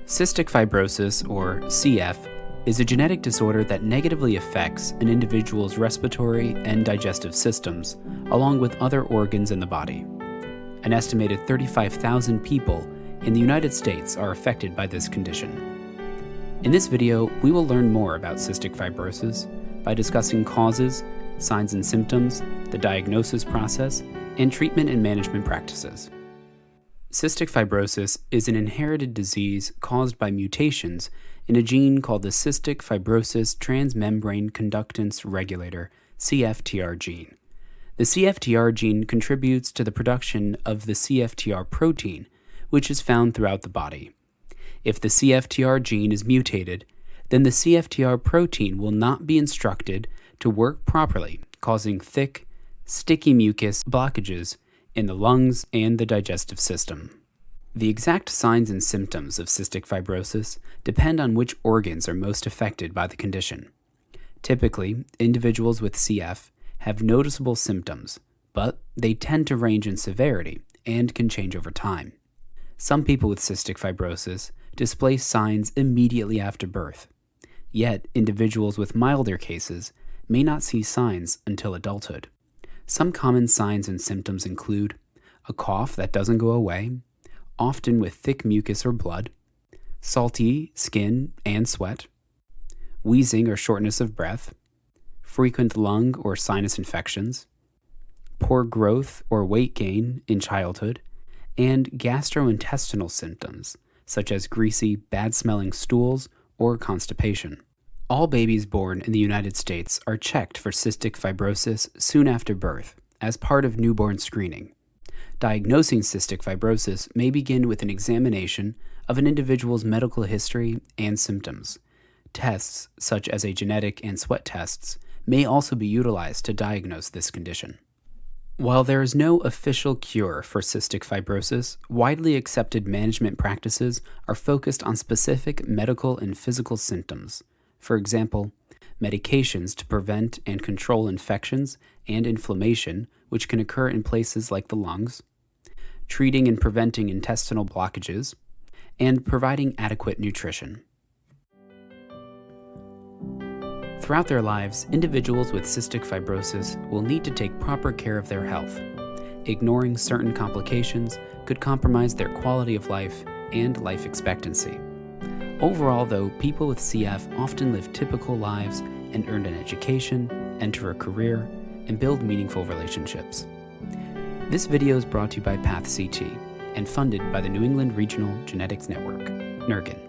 Cystic fibrosis, or CF, is a genetic disorder that negatively affects an individual's respiratory and digestive systems, along with other organs in the body. An estimated 35,000 people in the United States are affected by this condition. In this video, we will learn more about cystic fibrosis by discussing causes, signs and symptoms, the diagnosis process, and treatment and management practices. Cystic fibrosis is an inherited disease caused by mutations in a gene called the Cystic Fibrosis Transmembrane Conductance Regulator, CFTR gene. The CFTR gene contributes to the production of the CFTR protein, which is found throughout the body. If the CFTR gene is mutated, then the CFTR protein will not be instructed to work properly, causing thick, sticky mucus blockages in the lungs and the digestive system. The exact signs and symptoms of cystic fibrosis depend on which organs are most affected by the condition. Typically, individuals with CF have noticeable symptoms, but they tend to range in severity and can change over time. Some people with cystic fibrosis display signs immediately after birth, yet individuals with milder cases may not see signs until adulthood. Some common signs and symptoms include a cough that doesn't go away, often with thick mucus or blood, salty skin and sweat, wheezing or shortness of breath, frequent lung or sinus infections, poor growth or weight gain in childhood, and gastrointestinal symptoms such as greasy, bad-smelling stools or constipation. All babies born in the United States are checked for cystic fibrosis soon after birth as part of newborn screening. Diagnosing cystic fibrosis may begin with an examination of an individual's medical history and symptoms. Tests, such as a genetic and sweat tests, may also be utilized to diagnose this condition. While there is no official cure for cystic fibrosis, widely accepted management practices are focused on specific medical and physical symptoms. For example, medications to prevent and control infections and inflammation, which can occur in places like the lungs, treating and preventing intestinal blockages, and providing adequate nutrition. Throughout their lives, individuals with cystic fibrosis will need to take proper care of their health. Ignoring certain complications could compromise their quality of life and life expectancy. Overall, though, people with CF often live typical lives and earn an education, enter a career, and build meaningful relationships. This video is brought to you by PathCT and funded by the New England Regional Genetics Network, NERGN.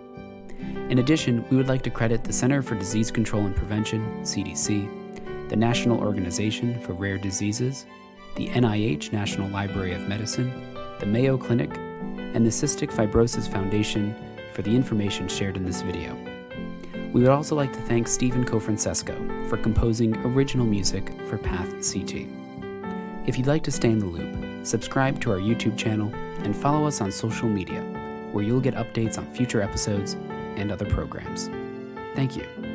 In addition, we would like to credit the Center for Disease Control and Prevention, CDC, the National Organization for Rare Diseases, the NIH National Library of Medicine, the Mayo Clinic, and the Cystic Fibrosis Foundation for the information shared in this video. We would also like to thank Stephen Cofrancesco for composing original music for PathCT. If you'd like to stay in the loop, subscribe to our YouTube channel and follow us on social media, where you'll get updates on future episodes and other programs. Thank you.